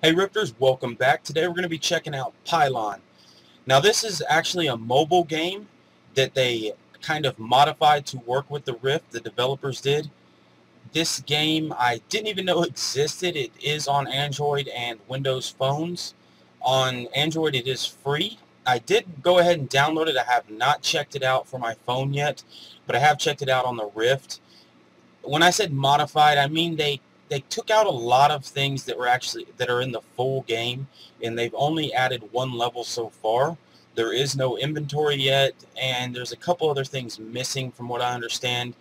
Hey Rifters, welcome back. Today we're going to be checking out Pylon. Now this is actually a mobile game that they kind of modified to work with the Rift, the developers did. This game I didn't even know existed. It is on Android and Windows phones. On Android it is free. I did go ahead and download it. I have not checked it out for my phone yet, but I have checked it out on the Rift. When I said modified, I mean they took out a lot of things that are in the full game, and they've only added one level so far. There is no inventory yet, and there's a couple other things missing from what I understand.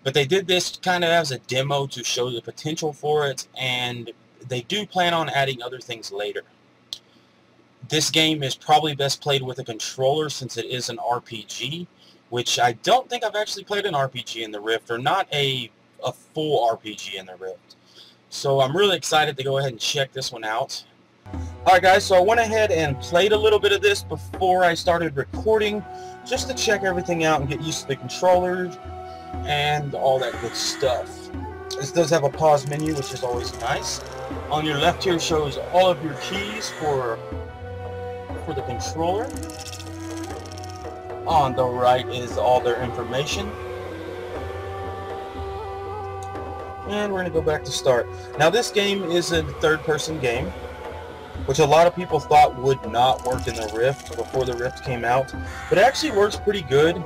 But they did this kind of as a demo to show the potential for it, and they do plan on adding other things later. This game is probably best played with a controller since it is an RPG, which I don't think I've actually played an RPG in the Rift, or not a full RPG in the Rift. So I'm really excited to go ahead and check this one out. Alright guys, so I went ahead and played a little bit of this before I started recording, just to check everything out and get used to the controllers and all that good stuff. This does have a pause menu, which is always nice. On your left here shows all of your keys for the controller. On the right is all their information. And we're going to go back to start. Now this game is a third-person game, which a lot of people thought would not work in the Rift before the Rift came out. But it actually works pretty good.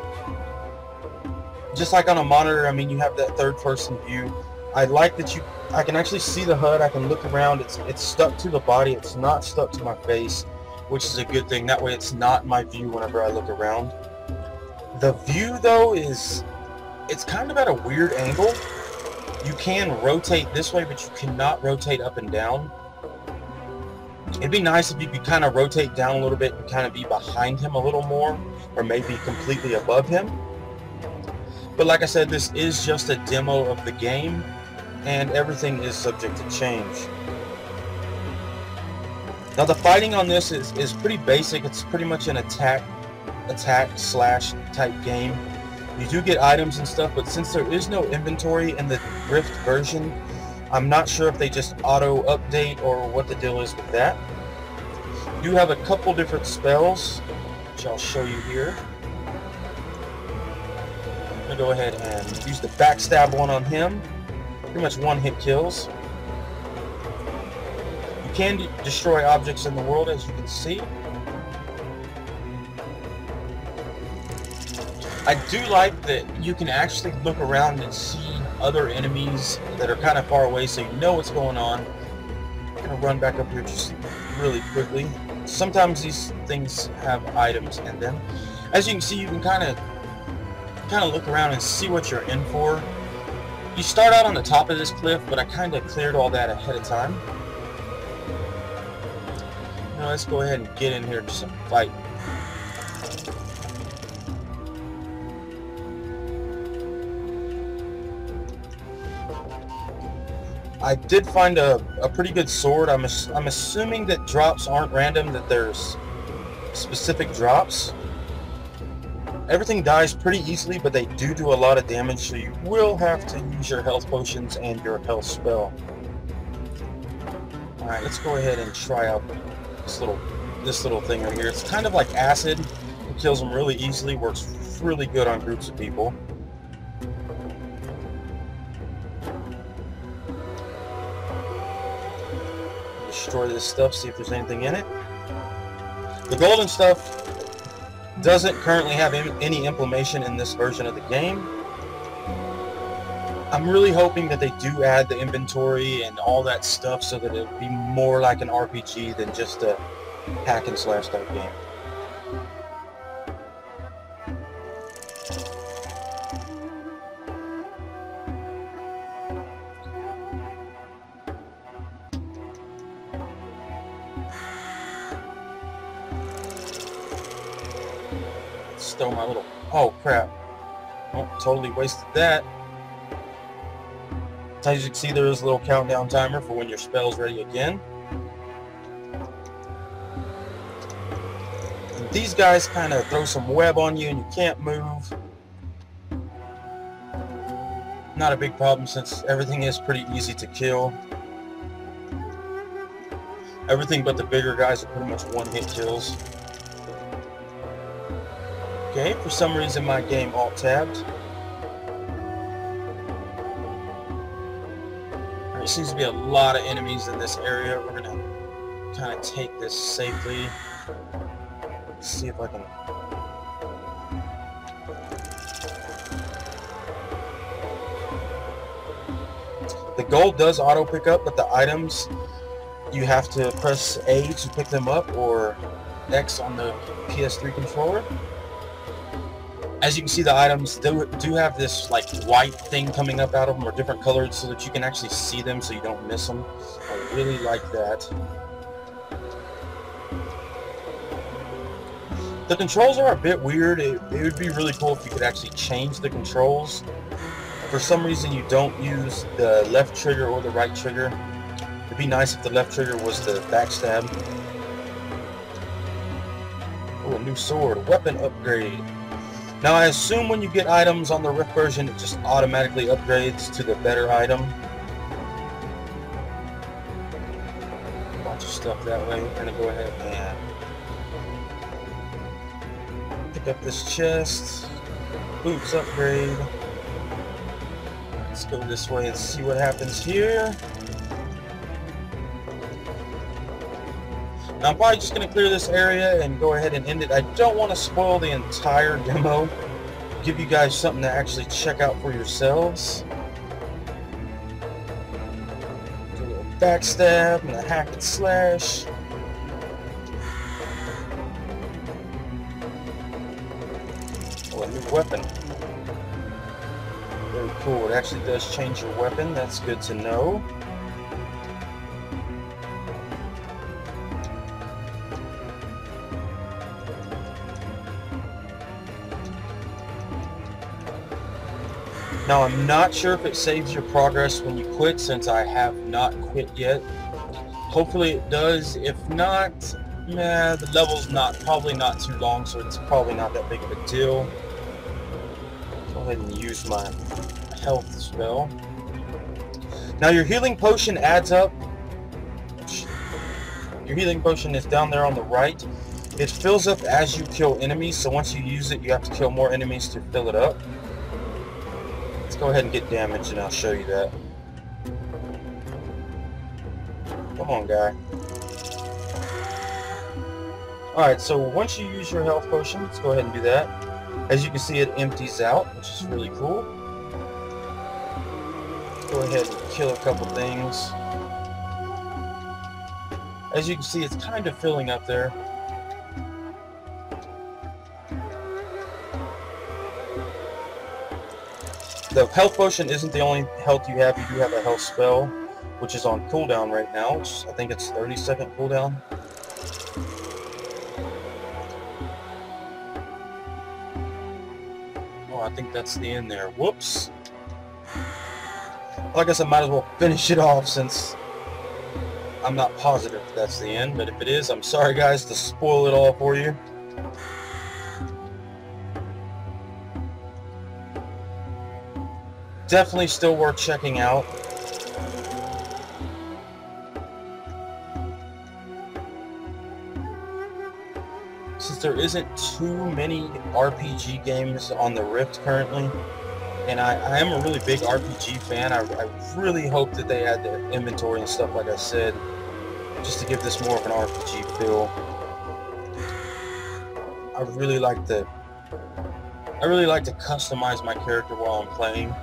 Just like on a monitor, I mean, you have that third-person view. I like that I can actually see the HUD, I can look around, it's stuck to the body, it's not stuck to my face, which is a good thing. That way it's not my view whenever I look around. The view, though, it's kind of at a weird angle. You can rotate this way, but you cannot rotate up and down. It'd be nice if you could kind of rotate down a little bit and kind of be behind him a little more, or maybe completely above him. But like I said, this is just a demo of the game, and everything is subject to change. Now the fighting on this is pretty basic. It's pretty much an attack slash type game. You do get items and stuff, but since there is no inventory in the Rift version, I'm not sure if they just auto-update or what the deal is with that. You do have a couple different spells, which I'll show you here. I'm going to go ahead and use the backstab one on him. Pretty much one-hit kills. You can destroy objects in the world, as you can see. I do like that you can actually look around and see other enemies that are kind of far away, so you know what's going on. I'm going to run back up here just really quickly. Sometimes these things have items in them. As you can see, you can kind of look around and see what you're in for. You start out on the top of this cliff, but I kind of cleared all that ahead of time. Now let's go ahead and get in here to some fight. I did find a pretty good sword. I'm assuming that drops aren't random, that there's specific drops. Everything dies pretty easily, but they do a lot of damage, so you will have to use your health potions and your health spell. Alright, let's go ahead and try out this little thing right here. It's kind of like acid. It kills them really easily, works really good on groups of people. Destroy this stuff, see if there's anything in it. The golden stuff doesn't currently have any implementation in this version of the game. I'm really hoping that they do add the inventory and all that stuff so that it'll be more like an RPG than just a hack and slash type game. Throw my little... oh crap. Oh, totally wasted that. As you can see, there is a little countdown timer for when your spell's ready again. And these guys kind of throw some web on you and you can't move. Not a big problem since everything is pretty easy to kill. Everything but the bigger guys are pretty much one-hit kills. Okay, for some reason my game alt-tabbed. There seems to be a lot of enemies in this area. We're gonna kind of take this safely. Let's see if I can... The gold does auto pick up, but the items, you have to press A to pick them up, or X on the PS3 controller. As you can see, the items do have this like white thing coming up out of them, or different colored, so that you can actually see them so you don't miss them. I really like that. The controls are a bit weird. It would be really cool if you could actually change the controls. For some reason you don't use the left trigger or the right trigger. It'd be nice if the left trigger was the backstab. Oh, a new sword, weapon upgrade. Now I assume when you get items on the Rift version, it just automatically upgrades to the better item. A bunch of stuff that way. We're gonna go ahead and pick up this chest. Boots upgrade. Let's go this way and see what happens here. Now I'm probably just going to clear this area and go ahead and end it. I don't want to spoil the entire demo. Give you guys something to actually check out for yourselves. Do a little backstab and a hack and slash. Oh, a new weapon. Very cool. It actually does change your weapon. That's good to know. Now I'm not sure if it saves your progress when you quit, since I have not quit yet. Hopefully it does. If not, the level's probably not too long, so it's probably not that big of a deal. Go ahead and use my health spell. Now your healing potion adds up. Your healing potion is down there on the right. It fills up as you kill enemies, so once you use it, you have to kill more enemies to fill it up. Let's go ahead and get damage and I'll show you that. Come on, guy. Alright, so once you use your health potion, let's go ahead and do that. As you can see, it empties out, which is really cool. Let's go ahead and kill a couple things. As you can see, it's kind of filling up there. The health potion isn't the only health you have. You do have a health spell, which is on cooldown right now, which I think it's 30-second cooldown. Oh, I think that's the end there. Whoops. Well, I guess I might as well finish it off, since I'm not positive if that's the end, but if it is, I'm sorry guys to spoil it all for you. Definitely still worth checking out. Since there isn't too many RPG games on the Rift currently, and I am a really big RPG fan, I really hope that they add the inventory and stuff like I said, just to give this more of an RPG feel. I really like to customize my character while I'm playing.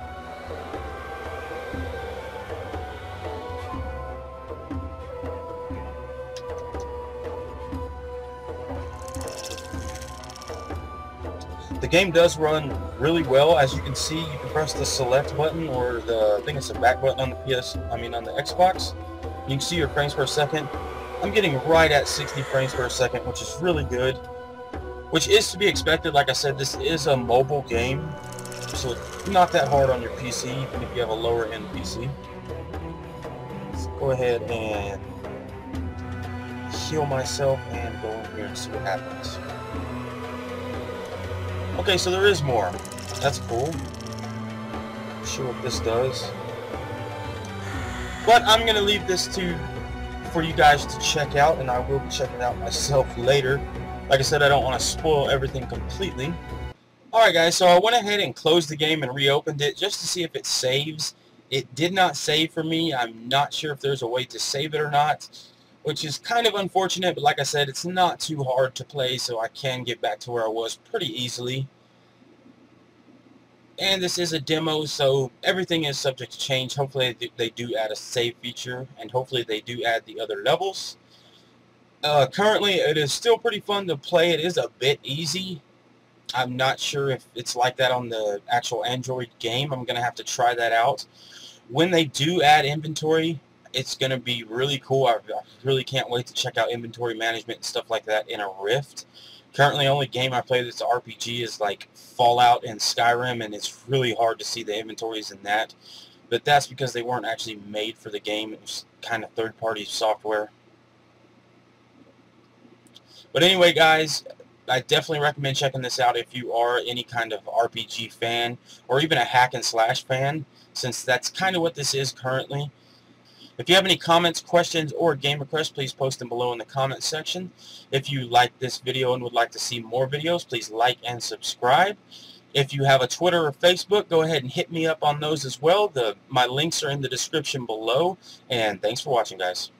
The game does run really well. As you can see, you can press the select button, or I think it's the back button on the on the Xbox. You can see your frames per second. I'm getting right at 60 frames per second, which is really good. Which is to be expected. Like I said, this is a mobile game, so it's not that hard on your PC, even if you have a lower end PC. Let's go ahead and heal myself and go in here and see what happens. Okay, so there is more. That's cool. Not sure what this does. But I'm going to leave this to for you guys to check out, and I will be checking it out myself later. Like I said, I don't want to spoil everything completely. Alright guys, so I went ahead and closed the game and reopened it just to see if it saves. It did not save for me. I'm not sure if there's a way to save it or not, which is kind of unfortunate, but like I said, it's not too hard to play, so I can get back to where I was pretty easily. And this is a demo, so everything is subject to change. Hopefully they do add a save feature, and hopefully they do add the other levels. Currently, it is still pretty fun to play. It is a bit easy. I'm not sure if it's like that on the actual Android game. I'm going to have to try that out. When they do add inventory, it's going to be really cool. I really can't wait to check out inventory management and stuff like that in a Rift. Currently, the only game I play that's an RPG is like Fallout and Skyrim, and it's really hard to see the inventories in that. But that's because they weren't actually made for the game. It was kind of third-party software. But anyway, guys, I definitely recommend checking this out if you are any kind of RPG fan or even a hack and slash fan, since that's kind of what this is currently. If you have any comments, questions, or game requests, please post them below in the comments section. If you like this video and would like to see more videos, please like and subscribe. If you have a Twitter or Facebook, go ahead and hit me up on those as well. My links are in the description below. And thanks for watching, guys.